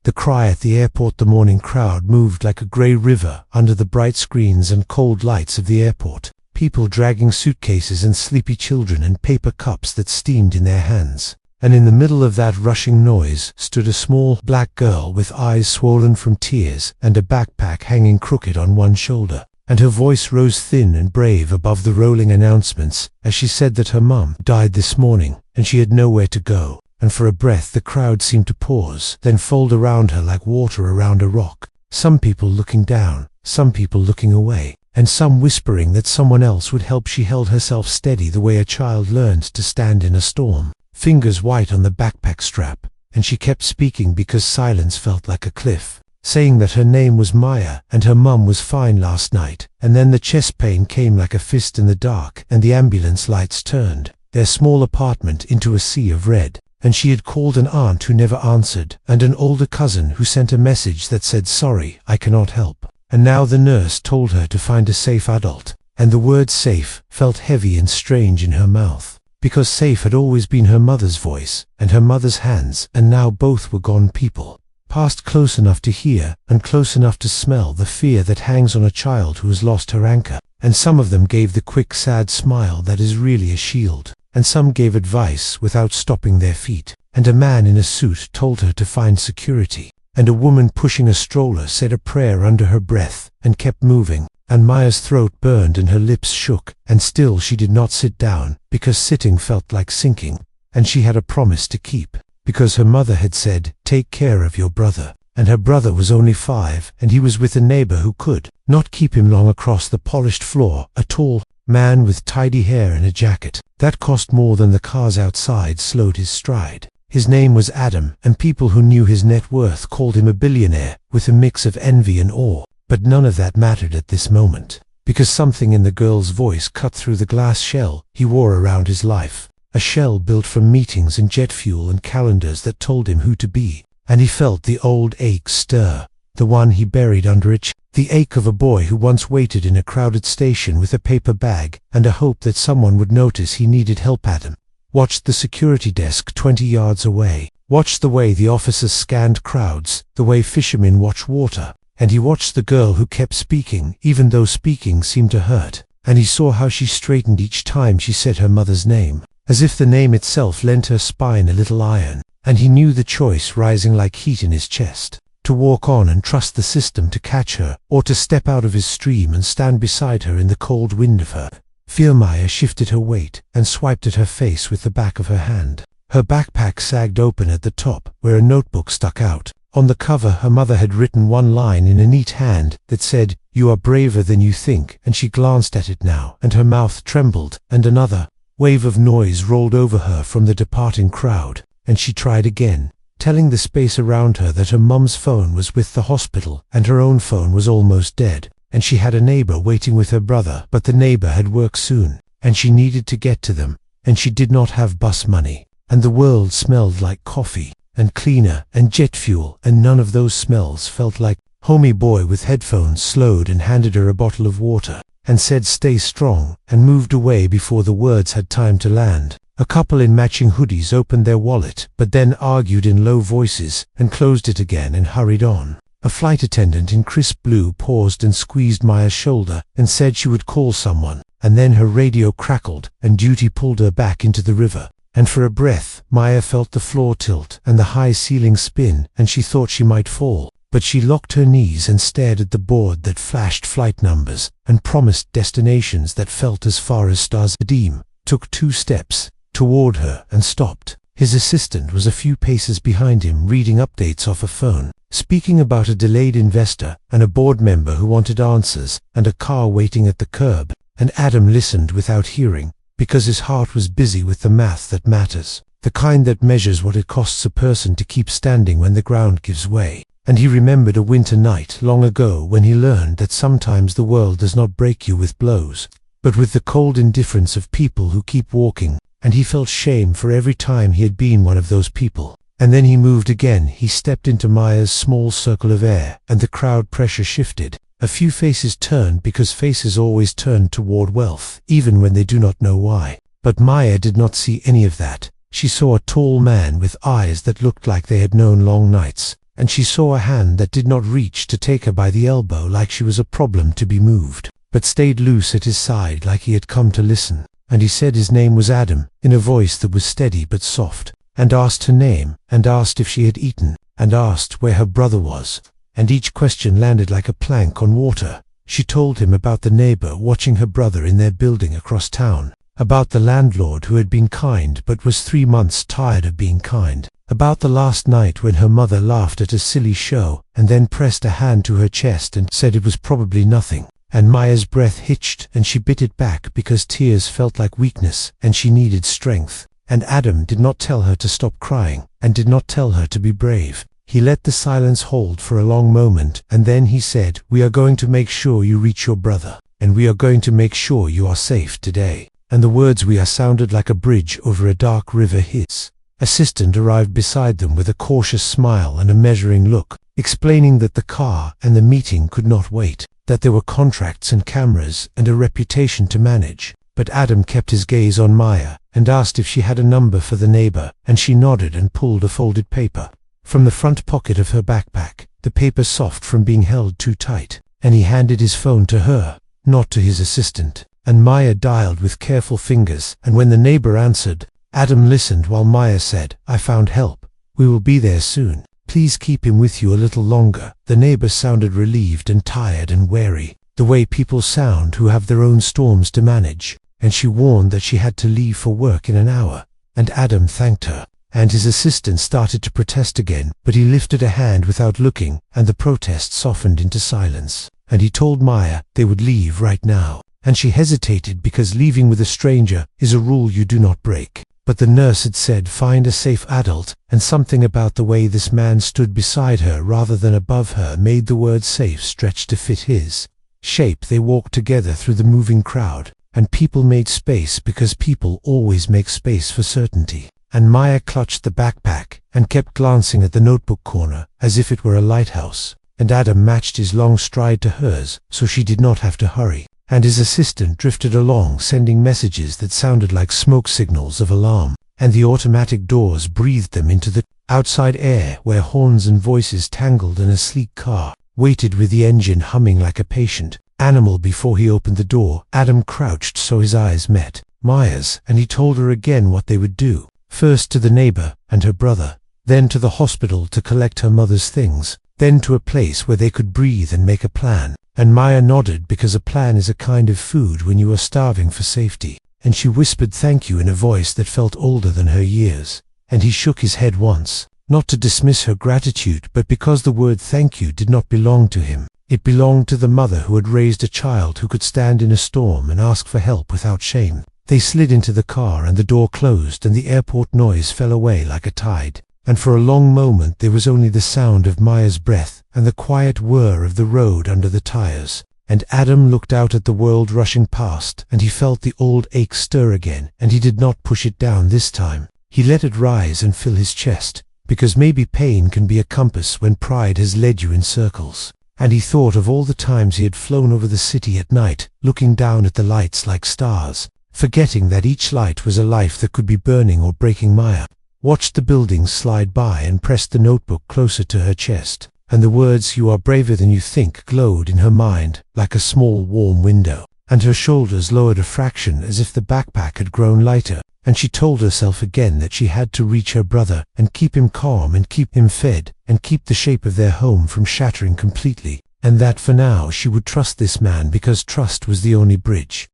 The cry at the airport. The morning crowd moved like a grey river under the bright screens and cold lights of the airport. People dragging suitcases and sleepy children and paper cups that steamed in their hands. And in the middle of that rushing noise stood a small black girl with eyes swollen from tears and a backpack hanging crooked on one shoulder. And her voice rose thin and brave above the rolling announcements as she said that her mum died this morning and she had nowhere to go. And for a breath the crowd seemed to pause, then fold around her like water around a rock. Some people looking down, some people looking away, and some whispering that someone else would help. She held herself steady the way a child learns to stand in a storm, fingers white on the backpack strap, and she kept speaking because silence felt like a cliff, saying that her name was Maya and her mum was fine last night. And then the chest pain came like a fist in the dark, and the ambulance lights turned their small apartment into a sea of red. And she had called an aunt who never answered, and an older cousin who sent a message that said, "Sorry, I cannot help." And now the nurse told her to find a safe adult, and the word safe felt heavy and strange in her mouth, because safe had always been her mother's voice and her mother's hands, and now both were gone. People passed close enough to hear and close enough to smell the fear that hangs on a child who has lost her anchor, and some of them gave the quick sad smile that is really a shield, and some gave advice without stopping their feet, and a man in a suit told her to find security, and a woman pushing a stroller said a prayer under her breath and kept moving, and Maya's throat burned and her lips shook, and still she did not sit down, because sitting felt like sinking, and she had a promise to keep, because her mother had said, "Take care of your brother," and her brother was only 5, and he was with a neighbor who could not keep him long. Across the polished floor, a tall man with tidy hair and a jacket that cost more than the cars outside slowed his stride. His name was Adam, and people who knew his net worth called him a billionaire, with a mix of envy and awe. But none of that mattered at this moment, because something in the girl's voice cut through the glass shell he wore around his life, a shell built from meetings and jet fuel and calendars that told him who to be. And he felt the old ache stir, the one he buried under a the ache of a boy who once waited in a crowded station with a paper bag and a hope that someone would notice he needed help. Adam watched the security desk 20 yards away, watched the way the officers scanned crowds, the way fishermen watch water, and he watched the girl who kept speaking even though speaking seemed to hurt, and he saw how she straightened each time she said her mother's name, as if the name itself lent her spine a little iron, and he knew the choice rising like heat in his chest. To walk on and trust the system to catch her, or to step out of his stream and stand beside her in the cold wind of her fear. Maya shifted her weight and swiped at her face with the back of her hand. Her backpack sagged open at the top, where a notebook stuck out. On the cover her mother had written one line in a neat hand that said, "You are braver than you think," and she glanced at it now, and her mouth trembled, and another wave of noise rolled over her from the departing crowd, and she tried again, telling the space around her that her mum's phone was with the hospital and her own phone was almost dead, and she had a neighbor waiting with her brother, but the neighbor had work soon, and she needed to get to them, and she did not have bus money, and the world smelled like coffee and cleaner and jet fuel, and none of those smells felt like homey. Boy with headphones slowed and handed her a bottle of water and said, "Stay strong," and moved away before the words had time to land. A couple in matching hoodies opened their wallet, but then argued in low voices and closed it again and hurried on. A flight attendant in crisp blue paused and squeezed Maya's shoulder and said she would call someone, and then her radio crackled and duty pulled her back into the river. And for a breath, Maya felt the floor tilt and the high ceiling spin, and she thought she might fall. But she locked her knees and stared at the board that flashed flight numbers and promised destinations that felt as far as stars. Adim took 2 steps toward her and stopped. His assistant was a few paces behind him, reading updates off a phone, speaking about a delayed investor and a board member who wanted answers and a car waiting at the curb, and Adam listened without hearing, because his heart was busy with the math that matters, the kind that measures what it costs a person to keep standing when the ground gives way. And he remembered a winter night long ago when he learned that sometimes the world does not break you with blows, but with the cold indifference of people who keep walking, and he felt shame for every time he had been one of those people. And then he moved again. He stepped into Maya's small circle of air, and the crowd pressure shifted. A few faces turned, because faces always turn toward wealth, even when they do not know why. But Maya did not see any of that. She saw a tall man with eyes that looked like they had known long nights, and she saw a hand that did not reach to take her by the elbow like she was a problem to be moved, but stayed loose at his side like he had come to listen. And he said his name was Adam, in a voice that was steady but soft, and asked her name, and asked if she had eaten, and asked where her brother was. And each question landed like a plank on water. She told him about the neighbor watching her brother in their building across town, about the landlord who had been kind but was 3 months tired of being kind, about the last night when her mother laughed at a silly show and then pressed a hand to her chest and said it was probably nothing. And Maya's breath hitched and she bit it back because tears felt like weakness and she needed strength. And Adam did not tell her to stop crying and did not tell her to be brave. He let the silence hold for a long moment, and then he said, "We are going to make sure you reach your brother, and we are going to make sure you are safe today." And the words "we are" sounded like a bridge over a dark river. His assistant arrived beside them with a cautious smile and a measuring look, explaining that the car and the meeting could not wait, that there were contracts and cameras and a reputation to manage. But Adam kept his gaze on Maya and asked if she had a number for the neighbor, and she nodded and pulled a folded paper from the front pocket of her backpack, the paper soft from being held too tight, and he handed his phone to her, not to his assistant. And Maya dialed with careful fingers, and when the neighbor answered, Adam listened while Maya said, "I found help. We will be there soon. Please keep him with you a little longer." The neighbor sounded relieved and tired and wary, the way people sound who have their own storms to manage, and she warned that she had to leave for work in an hour. And Adam thanked her, and his assistant started to protest again, but he lifted a hand without looking, and the protest softened into silence. And he told Maya they would leave right now, and she hesitated because leaving with a stranger is a rule you do not break. But the nurse had said find a safe adult, and something about the way this man stood beside her rather than above her made the word safe stretch to fit his shape. They walked together through the moving crowd, and people made space because people always make space for certainty. And Maya clutched the backpack and kept glancing at the notebook corner as if it were a lighthouse, and Adam matched his long stride to hers so she did not have to hurry, and his assistant drifted along sending messages that sounded like smoke signals of alarm, and the automatic doors breathed them into the outside air where horns and voices tangled, and a sleek car waited with the engine humming like a patient animal. Before he opened the door, Adam crouched so his eyes met Maya's, and he told her again what they would do. First to the neighbor and her brother, then to the hospital to collect her mother's things, then to a place where they could breathe and make a plan. And Maya nodded because a plan is a kind of food when you are starving for safety, and she whispered thank you in a voice that felt older than her years. And he shook his head once, not to dismiss her gratitude, but because the word thank you did not belong to him. It belonged to the mother who had raised a child who could stand in a storm and ask for help without shame. They slid into the car and the door closed and the airport noise fell away like a tide. And for a long moment there was only the sound of Maya's breath and the quiet whir of the road under the tires. And Adam looked out at the world rushing past, and he felt the old ache stir again, and he did not push it down this time. He let it rise and fill his chest, because maybe pain can be a compass when pride has led you in circles. And he thought of all the times he had flown over the city at night, looking down at the lights like stars, forgetting that each light was a life that could be burning or breaking. Maya watched the buildings slide by and pressed the notebook closer to her chest, and the words "you are braver than you think" glowed in her mind like a small warm window, and her shoulders lowered a fraction as if the backpack had grown lighter, and she told herself again that she had to reach her brother and keep him calm and keep him fed and keep the shape of their home from shattering completely, and that for now she would trust this man because trust was the only bridge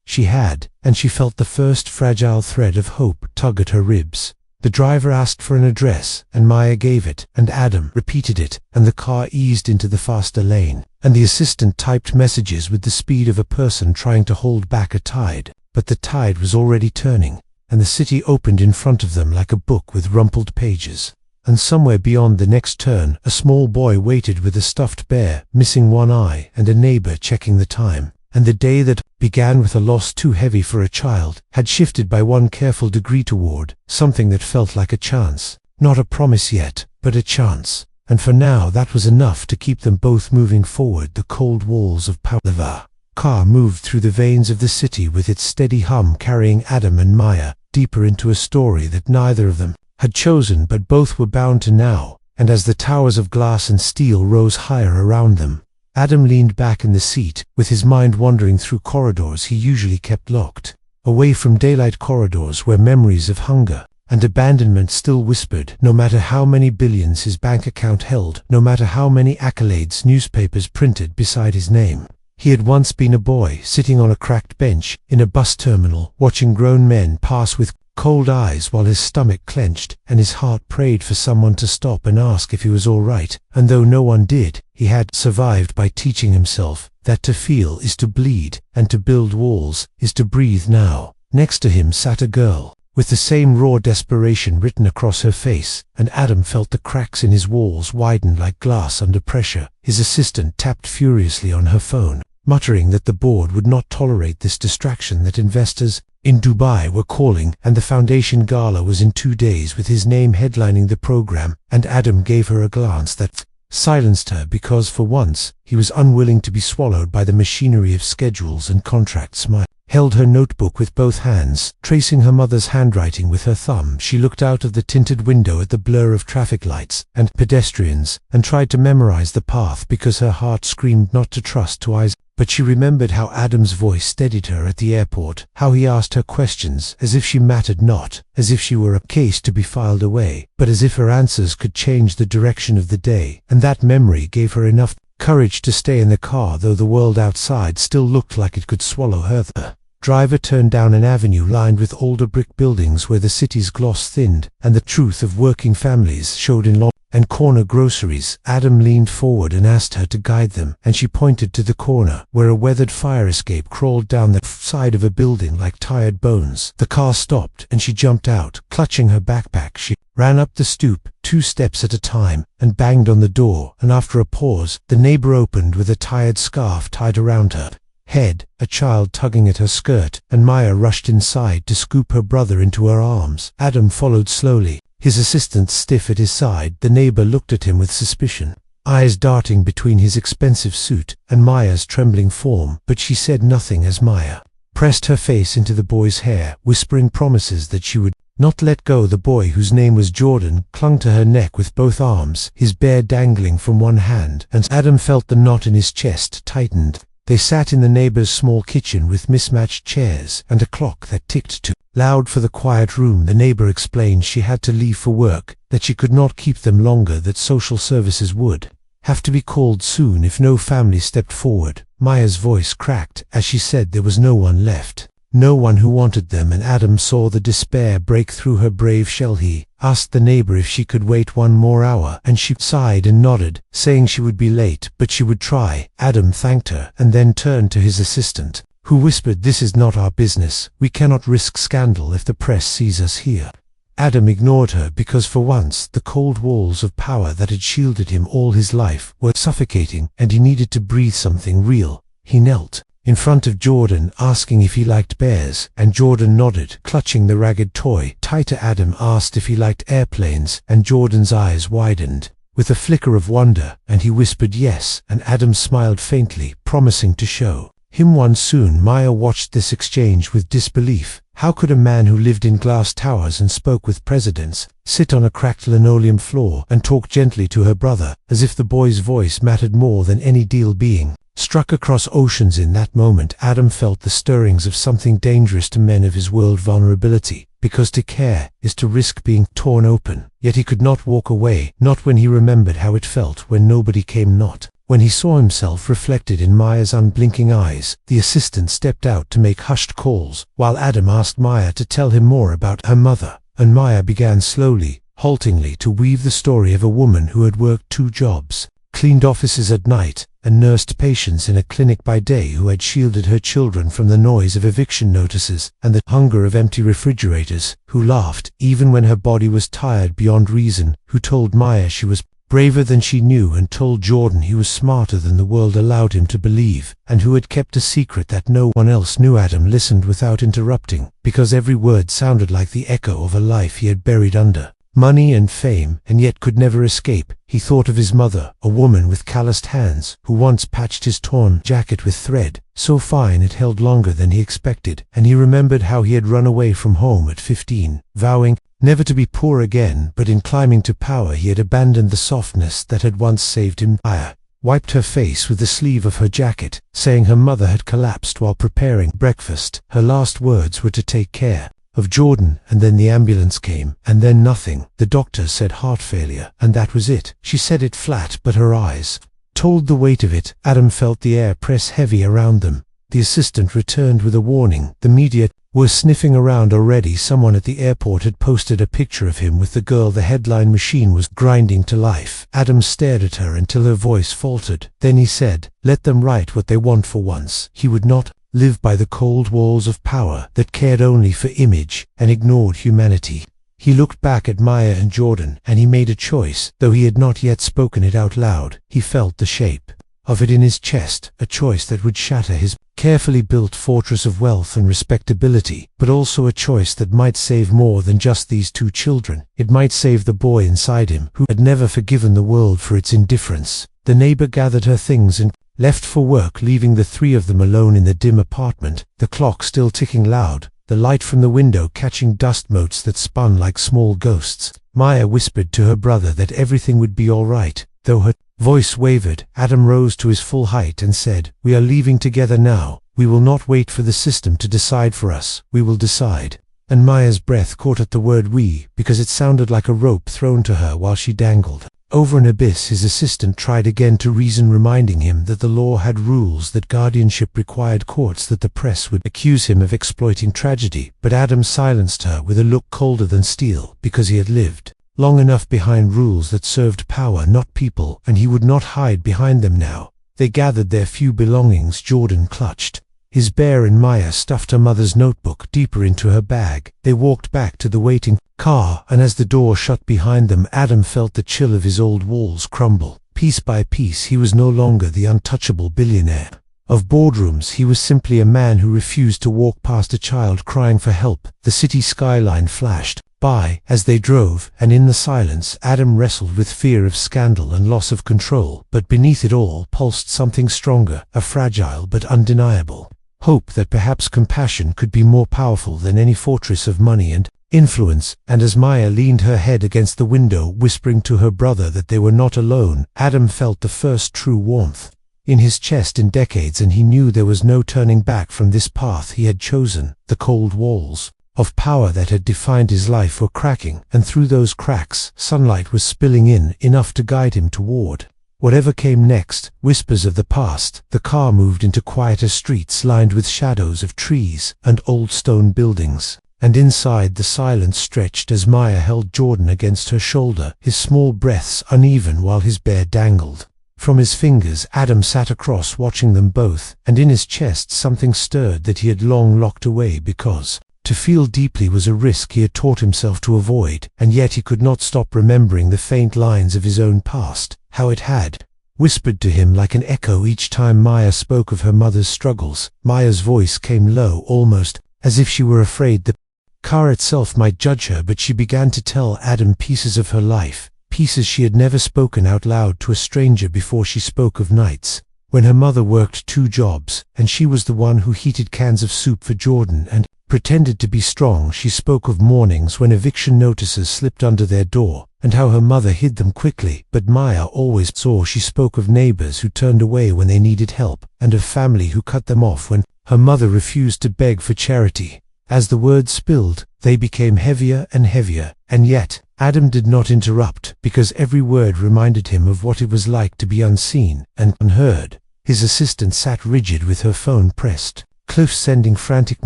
she had. And she felt the first fragile thread of hope tug at her ribs. The driver asked for an address, and Maya gave it, and Adam repeated it, and the car eased into the faster lane, and the assistant typed messages with the speed of a person trying to hold back a tide. But the tide was already turning, and the city opened in front of them like a book with rumpled pages. And somewhere beyond the next turn, a small boy waited with a stuffed bear, missing one eye, and a neighbor checking the time. And the day that began with a loss too heavy for a child had shifted by 1 careful degree toward something that felt like a chance. Not a promise yet, but a chance. And for now that was enough to keep them both moving forward. The cold walls of Pavlova car moved through the veins of the city with its steady hum, carrying Adam and Maya deeper into a story that neither of them had chosen but both were bound to now. and as the towers of glass and steel rose higher around them, Adam leaned back in the seat, with his mind wandering through corridors he usually kept locked, away from daylight corridors where memories of hunger and abandonment still whispered, no matter how many billions his bank account held, no matter how many accolades newspapers printed beside his name. He had once been a boy, sitting on a cracked bench in a bus terminal, watching grown men pass with cold eyes while his stomach clenched and his heart prayed for someone to stop and ask if he was all right, and though no one did, he had survived by teaching himself that to feel is to bleed, and to build walls is to breathe now. Next to him sat a girl, with the same raw desperation written across her face, and Adam felt the cracks in his walls widen like glass under pressure. His assistant tapped furiously on her phone, muttering that the board would not tolerate this distraction, that investors in Dubai were calling, and the foundation gala was in 2 days with his name headlining the program, and Adam gave her a glance that silenced her because for once he was unwilling to be swallowed by the machinery of schedules and contracts. Maya held her notebook with both hands, tracing her mother's handwriting with her thumb. She looked out of the tinted window at the blur of traffic lights and pedestrians, and tried to memorize the path because her heart screamed not to trust to eyes. But she remembered how Adam's voice steadied her at the airport, how he asked her questions as if she mattered not, as if she were a case to be filed away, but as if her answers could change the direction of the day, and that memory gave her enough courage to stay in the car though the world outside still looked like it could swallow her. The driver turned down an avenue lined with older brick buildings where the city's gloss thinned, and the truth of working families showed in long and corner groceries. Adam leaned forward and asked her to guide them, and she pointed to the corner, where a weathered fire escape crawled down the side of a building like tired bones. The car stopped, and she jumped out, clutching her backpack. She ran up the stoop, 2 steps at a time, and banged on the door, and after a pause, the neighbor opened with a tired scarf tied around her head, a child tugging at her skirt, and Maya rushed inside to scoop her brother into her arms. Adam followed slowly, his assistant stiff at his side. The neighbor looked at him with suspicion, eyes darting between his expensive suit and Maya's trembling form, but she said nothing as Maya pressed her face into the boy's hair, whispering promises that she would not let go. The boy, whose name was Jordan, clung to her neck with both arms, his bear dangling from one hand, and Adam felt the knot in his chest tightened. They sat in the neighbor's small kitchen with mismatched chairs and a clock that ticked too loud for the quiet room. The neighbor explained she had to leave for work, that she could not keep them longer, that social services would have to be called soon if no family stepped forward. Maya's voice cracked as she said there was no one left, no one who wanted them, and Adam saw the despair break through her brave shell. He asked the neighbor if she could wait 1 more hour, and she sighed and nodded, saying she would be late, but she would try. Adam thanked her, and then turned to his assistant, who whispered, "This is not our business. We cannot risk scandal if the press sees us here." Adam ignored her because for once the cold walls of power that had shielded him all his life were suffocating, and he needed to breathe something real. He knelt in front of Jordan, asking if he liked bears, and Jordan nodded, clutching the ragged toy tighter. Adam asked if he liked airplanes, and Jordan's eyes widened with a flicker of wonder, and he whispered yes, and Adam smiled faintly, promising to show him one soon. Maya watched this exchange with disbelief. How could a man who lived in glass towers and spoke with presidents sit on a cracked linoleum floor and talk gently to her brother, as if the boy's voice mattered more than any deal being struck across oceans? In that moment, Adam felt the stirrings of something dangerous to men of his world: vulnerability, because to care is to risk being torn open. Yet he could not walk away, not when he remembered how it felt when nobody came, not when he saw himself reflected in Maya's unblinking eyes. The assistant stepped out to make hushed calls, while Adam asked Maya to tell him more about her mother, and Maya began slowly, haltingly, to weave the story of a woman who had worked 2 jobs, cleaned offices at night, and nursed patients in a clinic by day, who had shielded her children from the noise of eviction notices and the hunger of empty refrigerators, who laughed even when her body was tired beyond reason, who told Maya she was braver than she knew and told Jordan he was smarter than the world allowed him to believe, and who had kept a secret that no one else knew. Adam listened without interrupting, because every word sounded like the echo of a life he had buried under money and fame, and yet could never escape. He thought of his mother, a woman with calloused hands, who once patched his torn jacket with thread, so fine it held longer than he expected, and he remembered how he had run away from home at 15, vowing never to be poor again, but in climbing to power he had abandoned the softness that had once saved him. Maya wiped her face with the sleeve of her jacket, saying her mother had collapsed while preparing breakfast. Her last words were to take care of Jordan, and then the ambulance came, and then nothing. The doctor said heart failure, and that was it. She said it flat, but her eyes told the weight of it. Adam felt the air press heavy around them. The assistant returned with a warning. The media were sniffing around already. Someone at the airport had posted a picture of him with the girl the headline machine was grinding to life. Adam stared at her until her voice faltered. Then he said, "Let them write what they want for once." He would not live by the cold walls of power that cared only for image and ignored humanity. He looked back at Maya and Jordan, and he made a choice, though he had not yet spoken it out loud. He felt the shape of it in his chest, a choice that would shatter his carefully built fortress of wealth and respectability, but also a choice that might save more than just these two children. It might save the boy inside him, who had never forgiven the world for its indifference. The neighbor gathered her things and left for work, leaving the three of them alone in the dim apartment, the clock still ticking loud, the light from the window catching dust motes that spun like small ghosts. Maya whispered to her brother that everything would be all right, though her voice wavered. Adam rose to his full height and said, "We are leaving together now. We will not wait for the system to decide for us. We will decide." And Maya's breath caught at the word "we," because it sounded like a rope thrown to her while she dangled over an abyss. His assistant tried again to reason, reminding him that the law had rules, that guardianship required courts, that the press would accuse him of exploiting tragedy. But Adam silenced her with a look colder than steel, because he had lived long enough behind rules that served power, not people, and he would not hide behind them now. They gathered their few belongings. Jordan clutched his bear, and Maya stuffed her mother's notebook deeper into her bag. They walked back to the waiting car, and as the door shut behind them, Adam felt the chill of his old walls crumble. Piece by piece, he was no longer the untouchable billionaire of boardrooms. He was simply a man who refused to walk past a child crying for help. The city skyline flashed by as they drove, and in the silence Adam wrestled with fear of scandal and loss of control. But beneath it all pulsed something stronger, a fragile but undeniable hope that perhaps compassion could be more powerful than any fortress of money and influence. And as Maya leaned her head against the window, whispering to her brother that they were not alone, Adam felt the first true warmth in his chest in decades, and he knew there was no turning back from this path he had chosen. The cold walls of power that had defined his life were cracking, and through those cracks sunlight was spilling in, enough to guide him toward whatever came next. Whispers of the past. The car moved into quieter streets lined with shadows of trees and old stone buildings, and inside the silence stretched as Maya held Jordan against her shoulder, his small breaths uneven while his bear dangled from his fingers. Adam sat across, watching them both, and in his chest something stirred that he had long locked away, because to feel deeply was a risk he had taught himself to avoid. And yet he could not stop remembering the faint lines of his own past, how it had whispered to him like an echo each time Maya spoke of her mother's struggles. Maya's voice came low, almost as if she were afraid the car itself might judge her, but she began to tell Adam pieces of her life, pieces she had never spoken out loud to a stranger before. She spoke of nights when her mother worked 2 jobs, and she was the one who heated cans of soup for Jordan and pretended to be strong. She spoke of mornings when eviction notices slipped under their door, and how her mother hid them quickly, but Maya always saw. She spoke of neighbors who turned away when they needed help, and of family who cut them off when her mother refused to beg for charity. As the words spilled, they became heavier and heavier, and yet Adam did not interrupt, because every word reminded him of what it was like to be unseen and unheard. His assistant sat rigid with her phone pressed close, sending frantic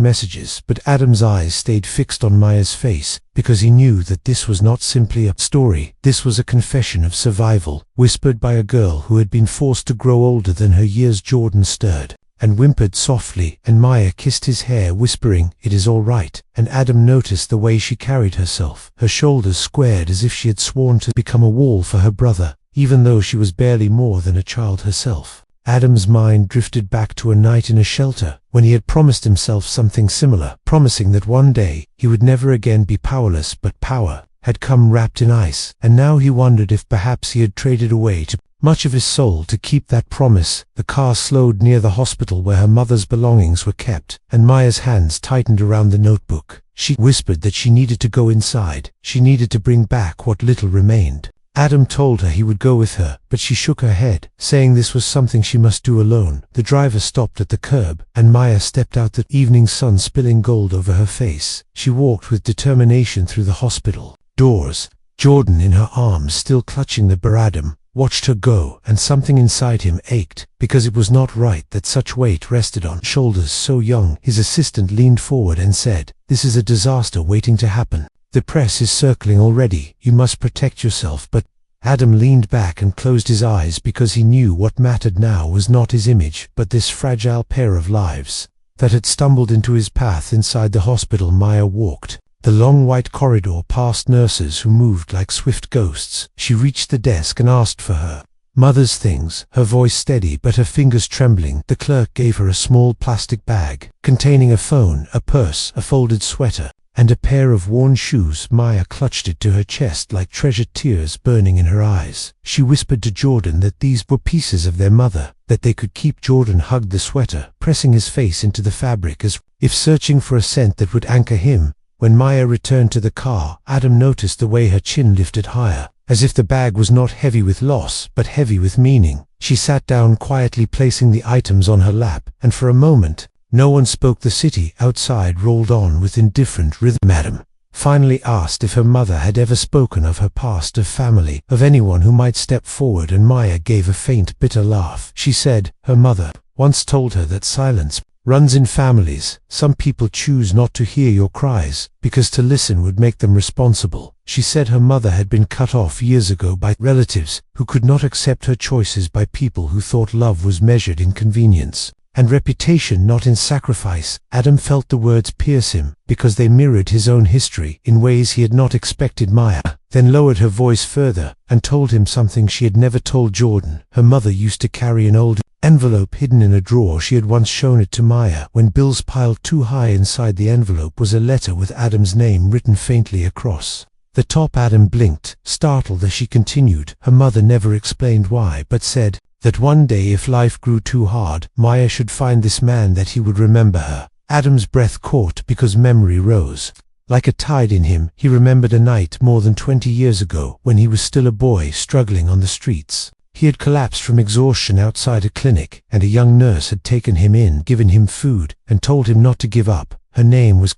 messages, but Adam's eyes stayed fixed on Maya's face, because he knew that this was not simply a story. This was a confession of survival, whispered by a girl who had been forced to grow older than her years. Jordan stirred and whimpered softly, and Maya kissed his hair, whispering, "It is all right." And Adam noticed the way she carried herself, her shoulders squared as if she had sworn to become a wall for her brother, even though she was barely more than a child herself. Adam's mind drifted back to a night in a shelter, when he had promised himself something similar, promising that one day he would never again be powerless, but power had come wrapped in ice, and now he wondered if perhaps he had traded away too much of his soul to keep that promise. The car slowed near the hospital where her mother's belongings were kept, and Maya's hands tightened around the notebook. She whispered that she needed to go inside. She needed to bring back what little remained. Adam told her he would go with her, but she shook her head, saying this was something she must do alone. The driver stopped at the curb, and Maya stepped out, the evening sun spilling gold over her face. She walked with determination through the hospital doors. Jordan, in her arms still clutching the bar, Adam watched her go, and something inside him ached, because it was not right that such weight rested on shoulders so young. His assistant leaned forward and said, "This is a disaster waiting to happen. The press is circling already. You must protect yourself." But Adam leaned back and closed his eyes, because he knew what mattered now was not his image, but this fragile pair of lives that had stumbled into his path. Inside the hospital, Maya walked the long white corridor past nurses who moved like swift ghosts. She reached the desk and asked for her mother's things, her voice steady but her fingers trembling. The clerk gave her a small plastic bag containing a phone, a purse, a folded sweater, and a pair of worn shoes. Maya clutched it to her chest like treasured, tears burning in her eyes. She whispered to Jordan that these were pieces of their mother, that they could keep. Jordan hugged the sweater, pressing his face into the fabric as if searching for a scent that would anchor him. When Maya returned to the car, Adam noticed the way her chin lifted higher, as if the bag was not heavy with loss, but heavy with meaning. She sat down quietly, placing the items on her lap, and for a moment, no one spoke. The city outside rolled on with indifferent rhythm. Adam finally asked if her mother had ever spoken of her past, of family, of anyone who might step forward, and Maya gave a faint, bitter laugh. She said, her mother once told her that silence runs in families. Some people choose not to hear your cries, because to listen would make them responsible. She said her mother had been cut off years ago by relatives who could not accept her choices, by people who thought love was measured in convenience and reputation, not in sacrifice. Adam felt the words pierce him, because they mirrored his own history in ways he had not expected. Maya then lowered her voice further and told him something she had never told Jordan. Her mother used to carry an old envelope hidden in a drawer. She had once shown it to Maya. When bills piled too high, inside the envelope was a letter with Adam's name written faintly across the top. Adam blinked, startled, as she continued. Her mother never explained why, but said that one day, if life grew too hard, Maya should find this man, that he would remember her. Adam's breath caught, because memory rose like a tide in him. He remembered a night more than 20 years ago, when he was still a boy, struggling on the streets. He had collapsed from exhaustion outside a clinic, and a young nurse had taken him in, given him food, and told him not to give up. Her name was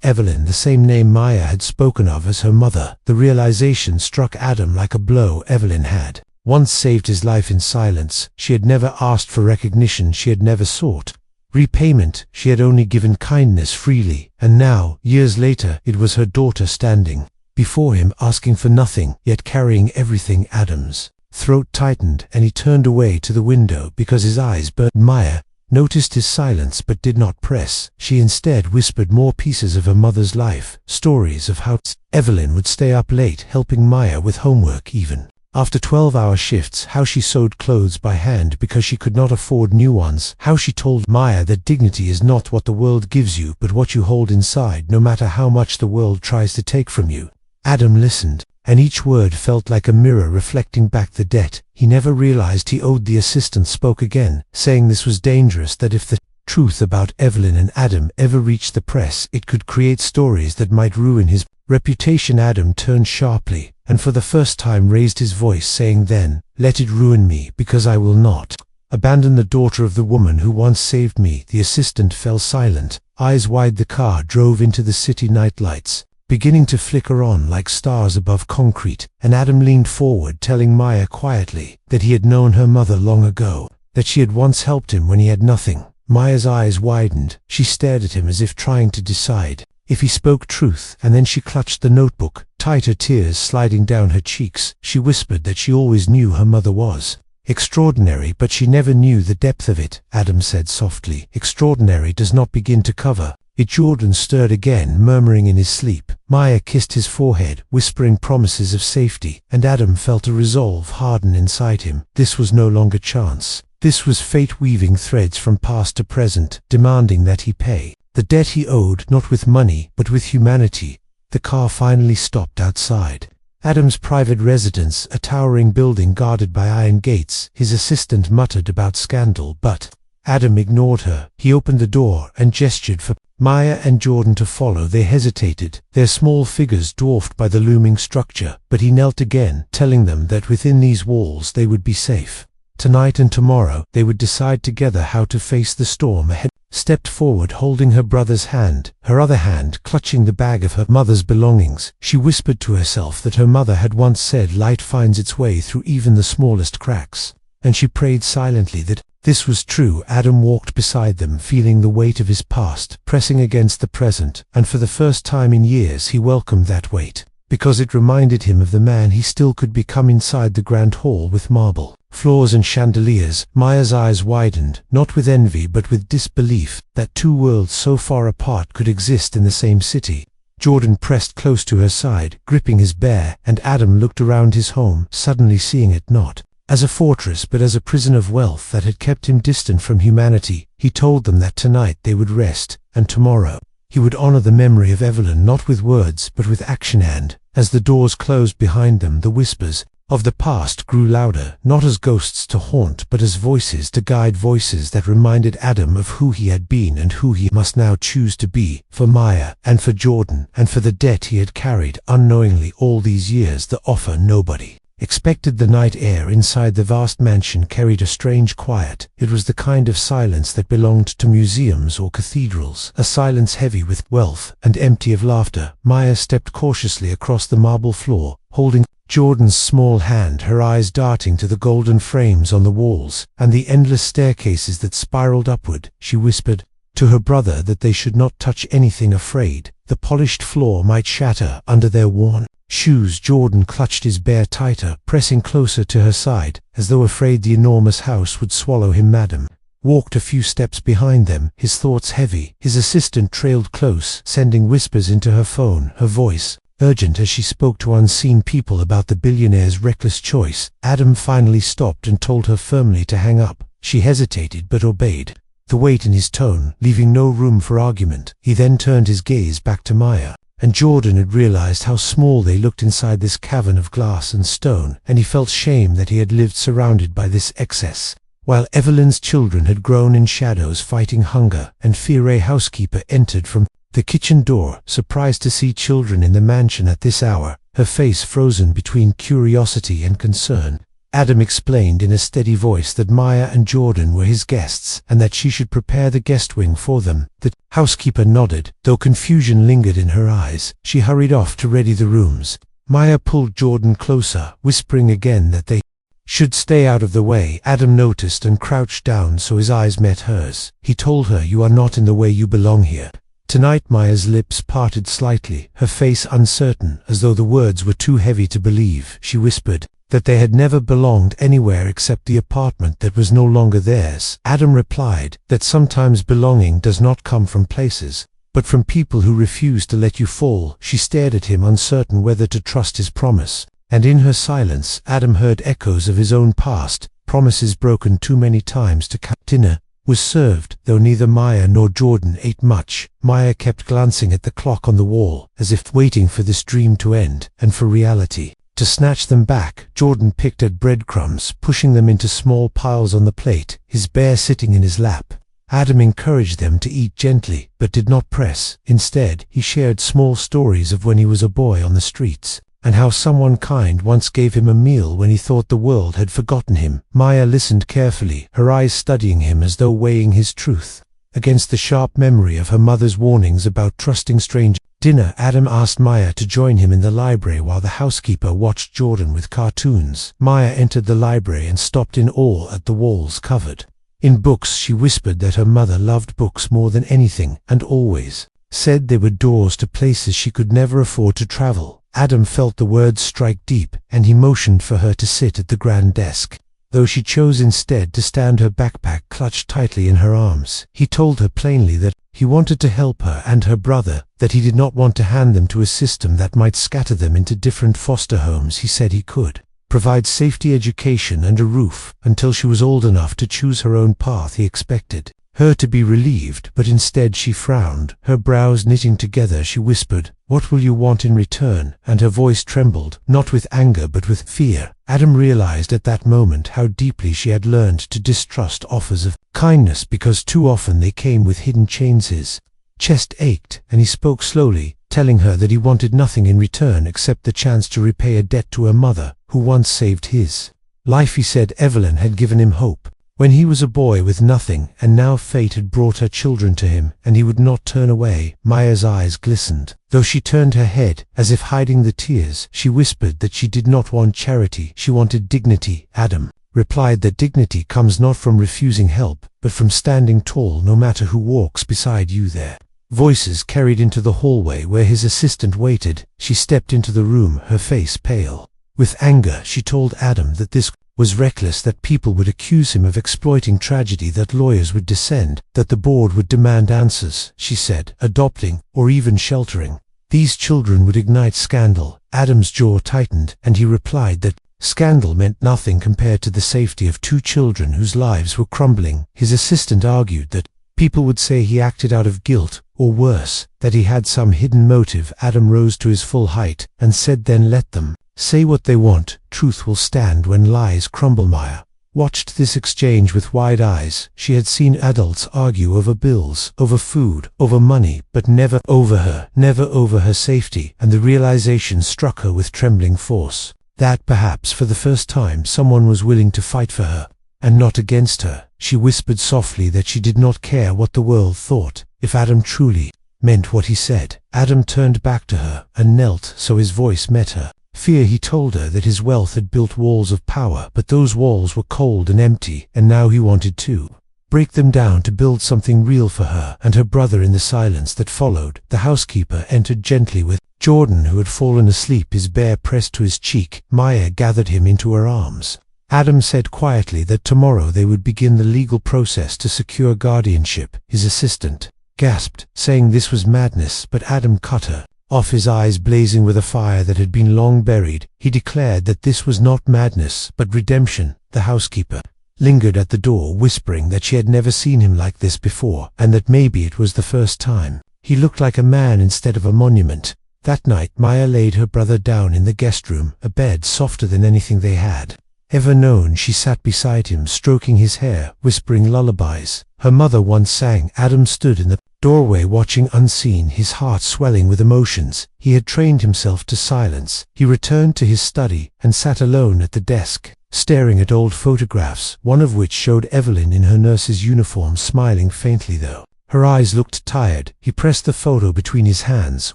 Evelyn, the same name Maya had spoken of as her mother. The realization struck Adam like a blow. Evelyn had once saved his life in silence. She had never asked for recognition. She had never sought repayment. She had only given kindness freely. And now, years later, it was her daughter standing before him, asking for nothing, yet carrying everything. Adam's throat tightened, and he turned away to the window because his eyes burned. Maya noticed his silence but did not press. She instead whispered more pieces of her mother's life, stories of how Evelyn would stay up late helping Maya with homework, even after 12-hour shifts, how she sewed clothes by hand because she could not afford new ones, how she told Maya that dignity is not what the world gives you but what you hold inside, no matter how much the world tries to take from you. Adam listened, and each word felt like a mirror reflecting back the debt he never realized he owed. The assistant spoke again, saying this was dangerous, that if the truth about Evelyn and Adam ever reached the press, it could create stories that might ruin his reputation. Adam turned sharply, and for the first time raised his voice, saying, "Then, let it ruin me, because I will not abandon the daughter of the woman who once saved me." The assistant fell silent, eyes wide. The car drove into the city nightlights, beginning to flicker on like stars above concrete, and Adam leaned forward, telling Maya quietly that he had known her mother long ago, that she had once helped him when he had nothing. Maya's eyes widened. She stared at him as if trying to decide if he spoke truth, and then she clutched the notebook tight, her tears sliding down her cheeks. She whispered that she always knew her mother was extraordinary, but she never knew the depth of it. Adam said softly, "Extraordinary does not begin to cover it." Jordan stirred again, murmuring in his sleep. Maya kissed his forehead, whispering promises of safety, and Adam felt a resolve harden inside him. This was no longer chance. This was fate weaving threads from past to present, demanding that he pay the debt he owed, not with money, but with humanity. the car finally stopped outside Adam's private residence, a towering building guarded by iron gates. His assistant muttered about scandal, but Adam ignored her. He opened the door and gestured for Maya and Jordan to follow. They hesitated, their small figures dwarfed by the looming structure, but he knelt again, telling them that within these walls they would be safe. Tonight and tomorrow they would decide together how to face the storm ahead. Stepped forward, holding her brother's hand, her other hand clutching the bag of her mother's belongings. She whispered to herself that her mother had once said light finds its way through even the smallest cracks, and she prayed silently that this was true. Adam walked beside them, feeling the weight of his past pressing against the present, and for the first time in years he welcomed that weight, because it reminded him of the man he still could become inside the grand hall with marble floors and chandeliers. Maya's eyes widened, not with envy but with disbelief, that two worlds so far apart could exist in the same city. Jordan pressed close to her side, gripping his bear, and Adam looked around his home, suddenly seeing it not as a fortress but as a prison of wealth that had kept him distant from humanity. He told them that tonight they would rest, and tomorrow he would honor the memory of Evelyn, not with words but with action. And as the doors closed behind them, the whispers of the past grew louder, not as ghosts to haunt but as voices to guide, voices that reminded Adam of who he had been and who he must now choose to be, for Maya and for Jordan and for the debt he had carried unknowingly all these years. The offer nobody expected. The night air inside the vast mansion carried a strange quiet. It was the kind of silence that belonged to museums or cathedrals, a silence heavy with wealth and empty of laughter. Maya stepped cautiously across the marble floor, holding Jordan's small hand, her eyes darting to the golden frames on the walls and the endless staircases that spiraled upward. She whispered to her brother that they should not touch anything, afraid the polished floor might shatter under their worn shoes. Jordan clutched his bear tighter, pressing closer to her side, as though afraid the enormous house would swallow him. Adam walked a few steps behind them, his thoughts heavy. His assistant trailed close, sending whispers into her phone, her voice urgent as she spoke to unseen people about the billionaire's reckless choice. Adam finally stopped and told her firmly to hang up. She hesitated but obeyed, the weight in his tone leaving no room for argument. He then turned his gaze back to Maya and Jordan had realized how small they looked inside this cavern of glass and stone, and he felt shame that he had lived surrounded by this excess, while Evelyn's children had grown in shadows fighting hunger. And fear. A housekeeper entered from the kitchen door, surprised to see children in the mansion at this hour, her face frozen between curiosity and concern. Adam explained in a steady voice that Maya and Jordan were his guests, and that she should prepare the guest wing for them. The housekeeper nodded, though confusion lingered in her eyes. She hurried off to ready the rooms. Maya pulled Jordan closer, whispering again that they should stay out of the way. Adam noticed and crouched down so his eyes met hers. He told her, "You are not in the way, you belong here." Tonight Maya's lips parted slightly, her face uncertain, as though the words were too heavy to believe. She whispered that they had never belonged anywhere except the apartment that was no longer theirs. Adam replied that sometimes belonging does not come from places, but from people who refuse to let you fall. She stared at him, uncertain whether to trust his promise, and in her silence Adam heard echoes of his own past, promises broken too many times to count. Dinner was served, though neither Maya nor Jordan ate much. Maya kept glancing at the clock on the wall, as if waiting for this dream to end, and for reality to snatch them back. Jordan picked at breadcrumbs, pushing them into small piles on the plate, his bear sitting in his lap. Adam encouraged them to eat gently, but did not press. Instead, he shared small stories of when he was a boy on the streets, and how someone kind once gave him a meal when he thought the world had forgotten him. Maya listened carefully, her eyes studying him as though weighing his truth against the sharp memory of her mother's warnings about trusting strangers. Dinner. Adam asked Maya to join him in the library while the housekeeper watched Jordan with cartoons. Maya entered the library and stopped in awe at the walls covered in books. She whispered that her mother loved books more than anything, and always said they were doors to places she could never afford to travel. Adam felt the words strike deep, and he motioned for her to sit at the grand desk, though she chose instead to stand, her backpack clutched tightly in her arms. He told her plainly that he wanted to help her and her brother, that he did not want to hand them to a system that might scatter them into different foster homes. He said he could provide safety, education, and a roof until she was old enough to choose her own path. He expected her to be relieved, but instead she frowned. Her brows knitting together, she whispered, "What will you want in return?" And her voice trembled, not with anger but with fear. Adam realized at that moment how deeply she had learned to distrust offers of kindness, because too often they came with hidden chains. His chest ached, and he spoke slowly, telling her that he wanted nothing in return except the chance to repay a debt to her mother, who once saved his life. He said Evelyn had given him hope when he was a boy with nothing, and now fate had brought her children to him, and he would not turn away. Maya's eyes glistened, though she turned her head, as if hiding the tears. She whispered that she did not want charity, she wanted dignity. Adam replied that dignity comes not from refusing help, but from standing tall no matter who walks beside you. Their voices carried into the hallway where his assistant waited. She stepped into the room, her face pale with anger. She told Adam that this was reckless, that people would accuse him of exploiting tragedy, that lawyers would descend, that the board would demand answers. She said, adopting, or even sheltering these children would ignite scandal. Adam's jaw tightened, and he replied that scandal meant nothing compared to the safety of two children whose lives were crumbling. His assistant argued that people would say he acted out of guilt, or worse, that he had some hidden motive. Adam rose to his full height and said, "Then let them say what they want. Truth will stand when lies crumble." Maya watched this exchange with wide eyes. She had seen adults argue over bills, over food, over money, but never over her safety, and the realization struck her with trembling force, that perhaps for the first time someone was willing to fight for her, and not against her. She whispered softly that she did not care what the world thought, if Adam truly meant what he said. Adam turned back to her and knelt so his voice met her fear. He told her that his wealth had built walls of power, but those walls were cold and empty, and now he wanted to break them down to build something real for her and her brother. In the silence that followed, the housekeeper entered gently with Jordan, who had fallen asleep, his bear pressed to his cheek. Maya gathered him into her arms. Adam said quietly that tomorrow they would begin the legal process to secure guardianship. His assistant gasped, saying this was madness, but Adam cut her off, his eyes blazing with a fire that had been long buried. He declared that this was not madness, but redemption. The housekeeper lingered at the door, whispering that she had never seen him like this before, and that maybe it was the first time. He looked like a man instead of a monument. That night Maya laid her brother down in the guest room, a bed softer than anything they had ever known. She sat beside him, stroking his hair, whispering lullabies her mother once sang. Adam stood in the doorway watching unseen, his heart swelling with emotions. He had trained himself to silence. He returned to his study and sat alone at the desk, staring at old photographs, one of which showed Evelyn in her nurse's uniform, smiling faintly though her eyes looked tired. He pressed the photo between his hands,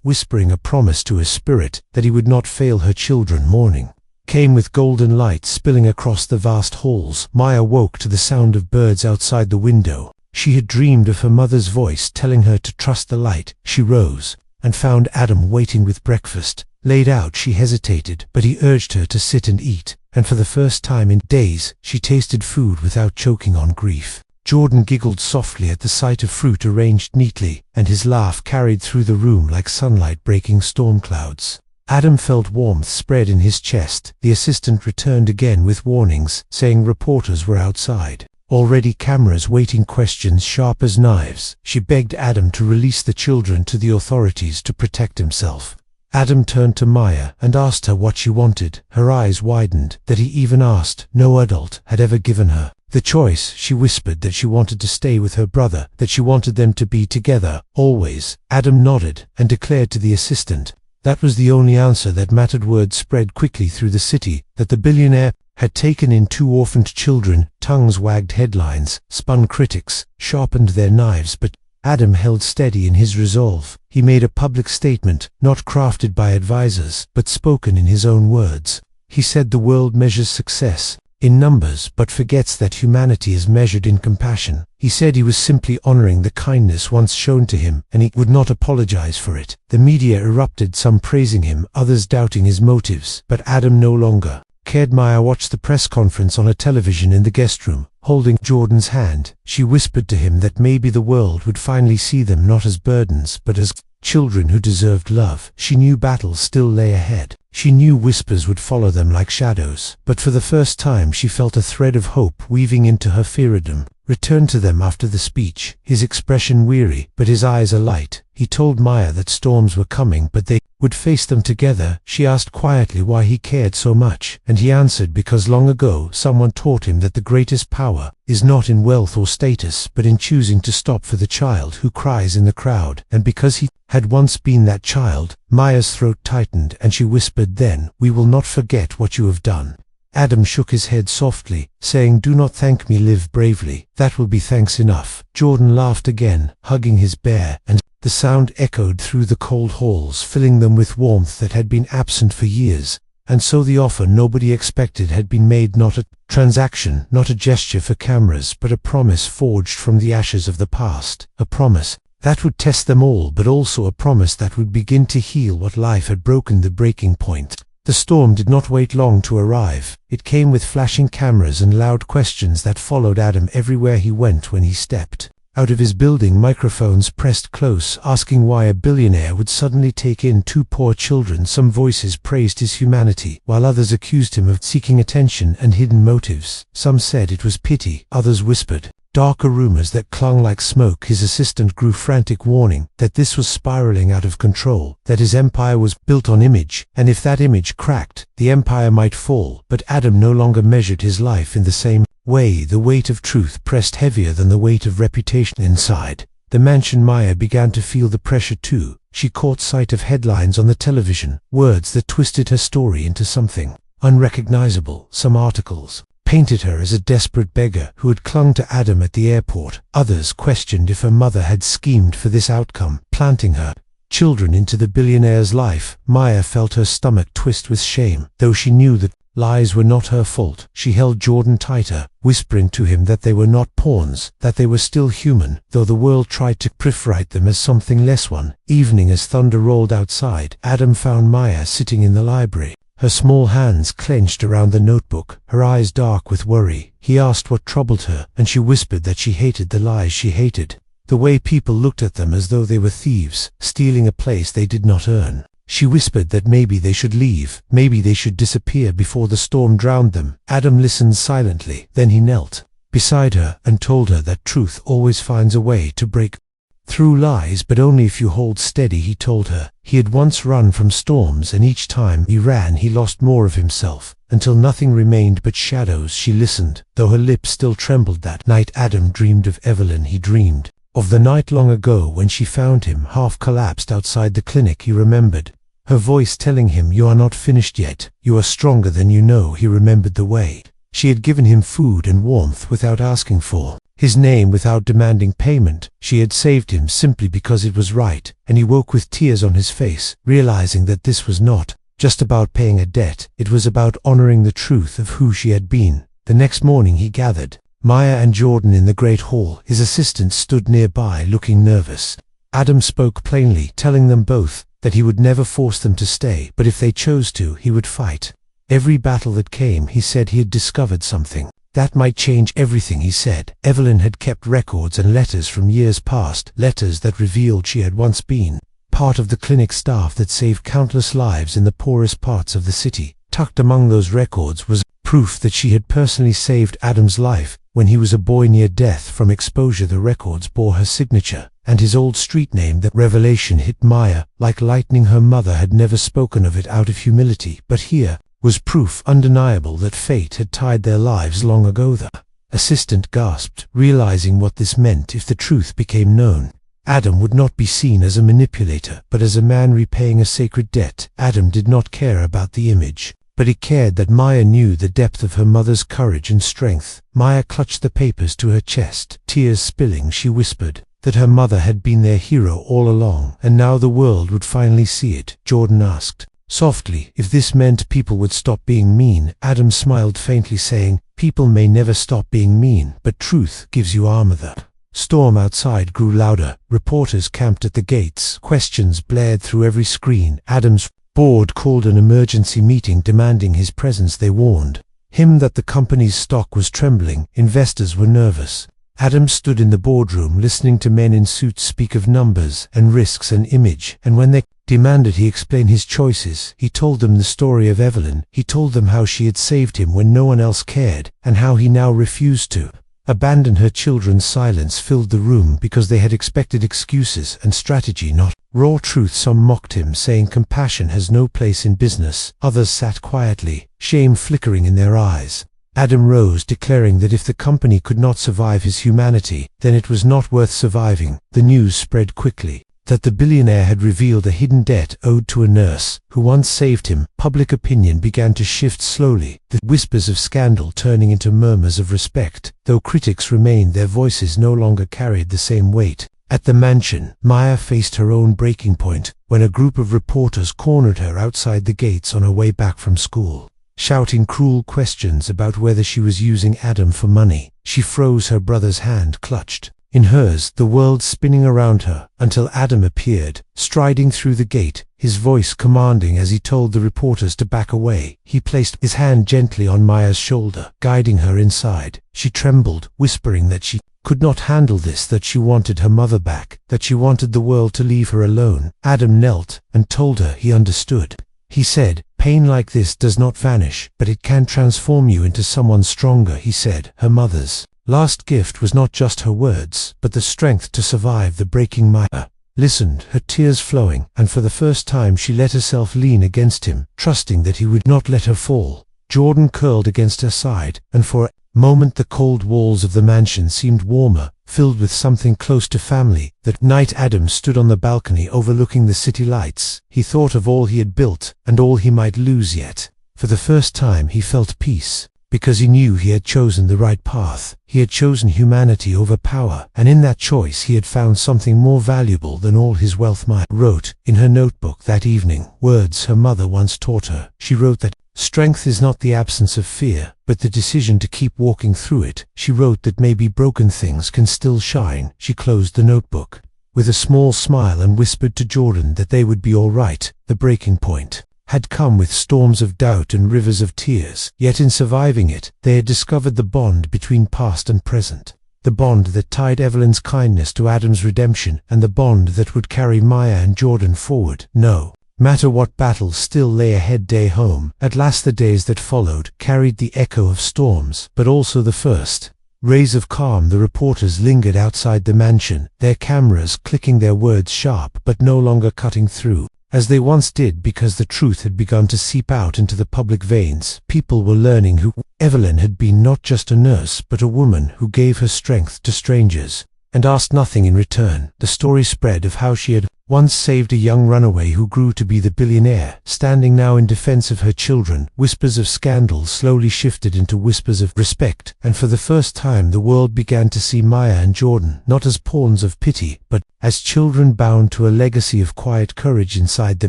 whispering a promise to his spirit that he would not fail her children. Morning came with golden light spilling across the vast halls. Maya woke to the sound of birds outside the window. She had dreamed of her mother's voice telling her to trust the light. She rose and found Adam waiting with breakfast laid out. She hesitated, but he urged her to sit and eat, and for the first time in days she tasted food without choking on grief. Jordan giggled softly at the sight of fruit arranged neatly, and his laugh carried through the room like sunlight breaking storm clouds. Adam felt warmth spread in his chest. The assistant returned again with warnings, saying reporters were outside already, cameras waiting, questions sharp as knives. She begged Adam to release the children to the authorities to protect himself. Adam turned to Maya and asked her what she wanted. Her eyes widened, that he even asked. No adult had ever given her the choice. She whispered that she wanted to stay with her brother, that she wanted them to be together, always. Adam nodded and declared to the assistant that was the only answer that mattered. Word spread quickly through the city that the billionaire had taken in 2 orphaned children. Tongues wagged, headlines spun, critics sharpened their knives, but Adam held steady in his resolve. He made a public statement, not crafted by advisors, but spoken in his own words. He said the world measures success in numbers, but forgets that humanity is measured in compassion. He said he was simply honoring the kindness once shown to him, and he would not apologize for it. The media erupted, some praising him, others doubting his motives, but Adam no longer cared. Maya watched the press conference on a television in the guest room, holding Jordan's hand. She whispered to him that maybe the world would finally see them not as burdens, but as children who deserved love. She knew battles still lay ahead. She knew whispers would follow them like shadows, but for the first time she felt a thread of hope weaving into her fearedom. returned to them after the speech, his expression weary, but his eyes alight. He told Maya that storms were coming, but they would face them together. She asked quietly why he cared so much, and he answered because long ago someone taught him that the greatest power is not in wealth or status, but in choosing to stop for the child who cries in the crowd. And because he had once been that child, Maya's throat tightened, and she whispered, "Then we will not forget what you have done." Adam shook his head softly, saying, "Do not thank me, live bravely. That will be thanks enough." Jordan laughed again, hugging his bear, and the sound echoed through the cold halls, filling them with warmth that had been absent for years. And so the offer nobody expected had been made, not a transaction, not a gesture for cameras, but a promise forged from the ashes of the past. A promise that would test them all, but also a promise that would begin to heal what life had broken, the breaking point. The storm did not wait long to arrive. It came with flashing cameras and loud questions that followed Adam everywhere he went. When he stepped out of his building, microphones pressed close, asking why a billionaire would suddenly take in two poor children. Some voices praised his humanity, while others accused him of seeking attention and hidden motives. Some said it was pity, others whispered darker rumors that clung like smoke. His assistant grew frantic, warning that this was spiraling out of control, that his empire was built on image, and if that image cracked, the empire might fall. But Adam no longer measured his life in the same way. The weight of truth pressed heavier than the weight of reputation. Inside the mansion, Maya began to feel the pressure too. She caught sight of headlines on the television, words that twisted her story into something unrecognizable. Some articles painted her as a desperate beggar who had clung to Adam at the airport. Others questioned if her mother had schemed for this outcome, planting her children into the billionaire's life. Maya felt her stomach twist with shame. Though she knew that lies were not her fault, she held Jordan tighter, whispering to him that they were not pawns, that they were still human, though the world tried to proliferate them as something less. One evening, as thunder rolled outside, Adam found Maya sitting in the library, her small hands clenched around the notebook, her eyes dark with worry. He asked what troubled her, and she whispered that she hated the lies. She hated the way people looked at them as though they were thieves, stealing a place they did not earn. She whispered that maybe they should leave, maybe they should disappear before the storm drowned them. Adam listened silently. Then he knelt beside her and told her that truth always finds a way to break through lies, but only if you hold steady. He told her he had once run from storms, and each time he ran he lost more of himself, until nothing remained but shadows. She listened, though her lips still trembled. That night Adam dreamed of Evelyn. He dreamed of the night long ago when she found him half collapsed outside the clinic. He remembered her voice telling him, "You are not finished yet. You are stronger than you know." He remembered the way she had given him food and warmth without asking for his name, without demanding payment. She had saved him simply because it was right, and he woke with tears on his face, realizing that this was not just about paying a debt, it was about honoring the truth of who she had been. The next morning he gathered Maya and Jordan in the great hall. His assistant stood nearby, looking nervous. Adam spoke plainly, telling them both that he would never force them to stay, but if they chose to, he would fight every battle that came. He said he had discovered something that might change everything. He said Evelyn had kept records and letters from years past, letters that revealed she had once been part of the clinic staff that saved countless lives in the poorest parts of the city. Tucked among those records was proof that she had personally saved Adam's life when he was a boy near death from exposure. The records bore her signature and his old street name. That revelation hit Maya like lightning. Her mother had never spoken of it out of humility, but here was proof undeniable that fate had tied their lives long ago. The assistant gasped, realizing what this meant if the truth became known. Adam would not be seen as a manipulator, but as a man repaying a sacred debt. Adam did not care about the image, but he cared that Maya knew the depth of her mother's courage and strength. Maya clutched the papers to her chest, tears spilling. She whispered that her mother had been their hero all along, and now the world would finally see it. Jordan asked softly if this meant people would stop being mean. Adam smiled faintly, saying, "People may never stop being mean, but truth gives you armor." The storm outside grew louder. Reporters camped at the gates. Questions blared through every screen. Adam's board called an emergency meeting, demanding his presence. They warned him that the company's stock was trembling. Investors were nervous. Adam stood in the boardroom, listening to men in suits speak of numbers and risks and image, and when they demanded he explain his choices, he told them the story of Evelyn. He told them how she had saved him when no one else cared, and how he now refused to abandon her children. Silence filled the room because they had expected excuses and strategy, not raw truth. Some mocked him, saying compassion has no place in business. Others sat quietly, shame flickering in their eyes. Adam rose, declaring that if the company could not survive his humanity, then it was not worth surviving. The news spread quickly that the billionaire had revealed a hidden debt owed to a nurse who once saved him. Public opinion began to shift slowly, the whispers of scandal turning into murmurs of respect. Though critics remained, their voices no longer carried the same weight. At the mansion, Maya faced her own breaking point when a group of reporters cornered her outside the gates on her way back from school, shouting cruel questions about whether she was using Adam for money. She froze, her brother's hand clutched in hers, the world spinning around her, until Adam appeared, striding through the gate, his voice commanding as he told the reporters to back away. He placed his hand gently on Maya's shoulder, guiding her inside. She trembled, whispering that she could not handle this, that she wanted her mother back, that she wanted the world to leave her alone. Adam knelt and told her he understood. He said, "Pain like this does not vanish, but it can transform you into someone stronger," he said. Her mother's last gift was not just her words, but the strength to survive the breaking. Maya listened, her tears flowing, and for the first time she let herself lean against him, trusting that he would not let her fall. Jordan curled against her side, and for a moment the cold walls of the mansion seemed warmer, filled with something close to family. That night Adam stood on the balcony overlooking the city lights. He thought of all he had built, and all he might lose yet. For the first time he felt peace, because he knew he had chosen the right path. He had chosen humanity over power, and in that choice he had found something more valuable than all his wealth. Maya wrote in her notebook that evening words her mother once taught her. She wrote that strength is not the absence of fear, but the decision to keep walking through it. She wrote that maybe broken things can still shine. She closed the notebook with a small smile and whispered to Jordan that they would be all right. The breaking point had come with storms of doubt and rivers of tears, yet in surviving it, they had discovered the bond between past and present. The bond that tied Evelyn's kindness to Adam's redemption, and the bond that would carry Maya and Jordan forward. No matter what battles still lay ahead. Day home. At last the days that followed carried the echo of storms, but also the first rays of calm. The reporters lingered outside the mansion, their cameras clicking, their words sharp but no longer cutting through as they once did, because the truth had begun to seep out into the public veins. People were learning who Evelyn had been, not just a nurse, but a woman who gave her strength to strangers and asked nothing in return. The story spread of how she had once saved a young runaway who grew to be the billionaire, standing now in defense of her children. Whispers of scandal slowly shifted into whispers of respect, and for the first time the world began to see Maya and Jordan not as pawns of pity, but as children bound to a legacy of quiet courage. Inside the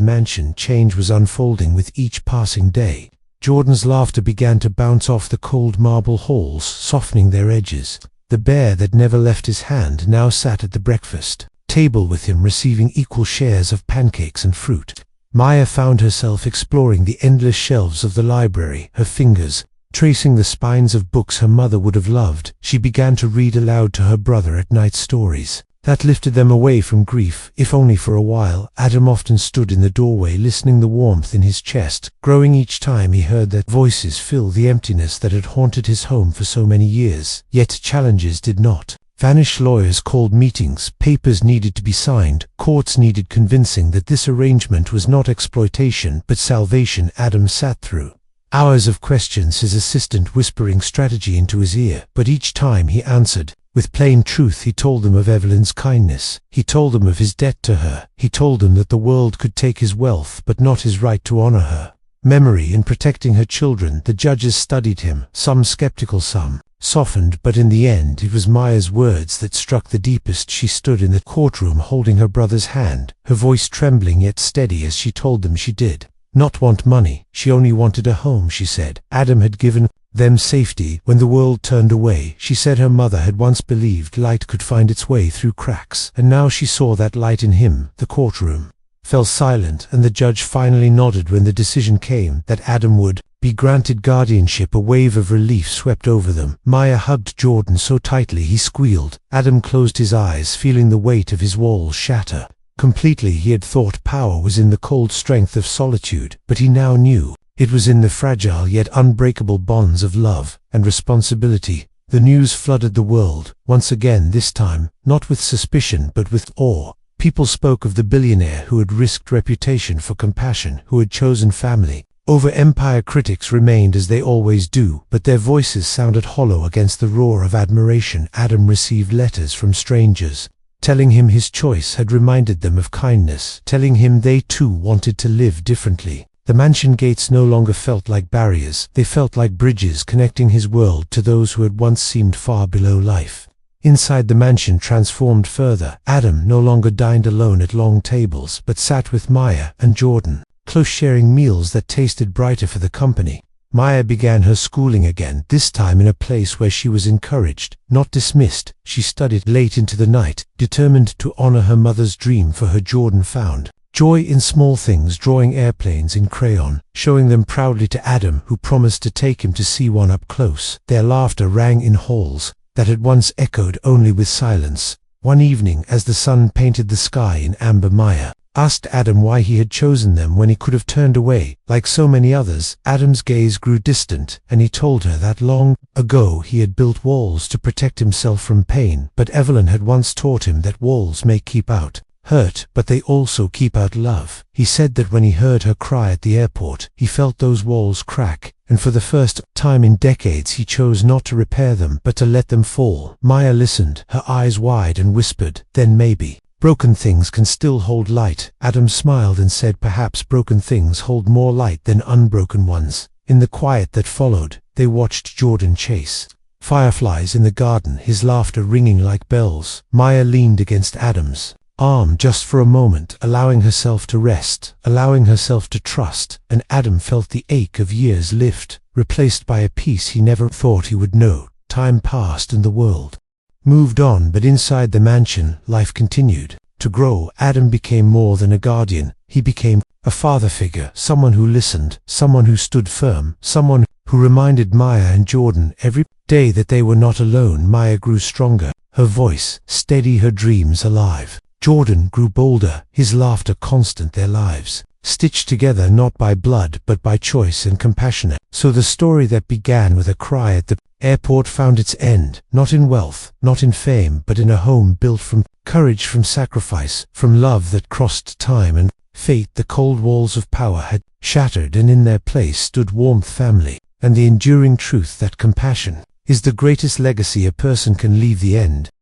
mansion, change was unfolding with each passing day. Jordan's laughter began to bounce off the cold marble halls, softening their edges. The bear that never left his hand now sat at the breakfast table with him, receiving equal shares of pancakes and fruit. Maya found herself exploring the endless shelves of the library, her fingers tracing the spines of books her mother would have loved. She began to read aloud to her brother at night, stories that lifted them away from grief, if only for a while. Adam often stood in the doorway, listening, the warmth in his chest growing each time he heard their voices fill the emptiness that had haunted his home for so many years. Yet challenges did not vanish. Lawyers called meetings, papers needed to be signed, courts needed convincing that this arrangement was not exploitation but salvation. Adam sat through hours of questions, his assistant whispering strategy into his ear, but each time he answered with plain truth. He told them of Evelyn's kindness, he told them of his debt to her, he told them that the world could take his wealth but not his right to honor her memory in protecting her children. The judges studied him, some skeptical, some softened, but in the end it was Maya's words that struck the deepest. She stood in the courtroom holding her brother's hand, her voice trembling yet steady as she told them she did not want money, she only wanted a home. She said Adam had given them safety when the world turned away. She said her mother had once believed light could find its way through cracks, and now she saw that light in him. The courtroom fell silent, and the judge finally nodded when the decision came that Adam would be granted guardianship. A wave of relief swept over them. Maya hugged Jordan so tightly he squealed. Adam closed his eyes, feeling the weight of his walls shatter completely. He had thought power was in the cold strength of solitude, but he now knew it was in the fragile yet unbreakable bonds of love and responsibility. The news flooded the world, once again this time, not with suspicion but with awe. People spoke of the billionaire who had risked reputation for compassion, who had chosen family over empire. Critics remained as they always do, but their voices sounded hollow against the roar of admiration. Adam received letters from strangers, telling him his choice had reminded them of kindness, telling him they too wanted to live differently. The mansion gates no longer felt like barriers, they felt like bridges connecting his world to those who had once seemed far below life. Inside the mansion transformed further. Adam no longer dined alone at long tables, but sat with Maya and Jordan, close, sharing meals that tasted brighter for the company. Maya began her schooling again, this time in a place where she was encouraged, not dismissed. She studied late into the night, determined to honor her mother's dream for her. Jordan found joy in small things, drawing airplanes in crayon, showing them proudly to Adam, who promised to take him to see one up close. Their laughter rang in halls that had once echoed only with silence. One evening, as the sun painted the sky in amber, Maya asked Adam why he had chosen them when he could have turned away. Like so many others, Adam's gaze grew distant, and he told her that long ago he had built walls to protect himself from pain, but Evelyn had once taught him that walls may keep out hurt, but they also keep out love. He said that when he heard her cry at the airport, he felt those walls crack, and for the first time in decades he chose not to repair them, but to let them fall. Maya listened, her eyes wide, and whispered, "Then maybe broken things can still hold light." Adam smiled and said, "Perhaps broken things hold more light than unbroken ones." In the quiet that followed, they watched Jordan chase fireflies in the garden, his laughter ringing like bells. Maya leaned against Adam's arm just for a moment, allowing herself to rest, allowing herself to trust, and Adam felt the ache of years lift, replaced by a peace he never thought he would know. Time passed and the world moved on, but inside the mansion, life continued to grow. Adam became more than a guardian. He became a father figure, someone who listened, someone who stood firm, someone who reminded Maya and Jordan every day that they were not alone. Maya grew stronger, her voice steady, her dreams alive. Jordan grew bolder, his laughter constant, their lives stitched together not by blood but by choice and compassion. So the story that began with a cry at the airport found its end, not in wealth, not in fame, but in a home built from courage, from sacrifice, from love that crossed time and fate. The cold walls of power had shattered, and in their place stood warmth, family, and the enduring truth that compassion is the greatest legacy a person can leave. The end.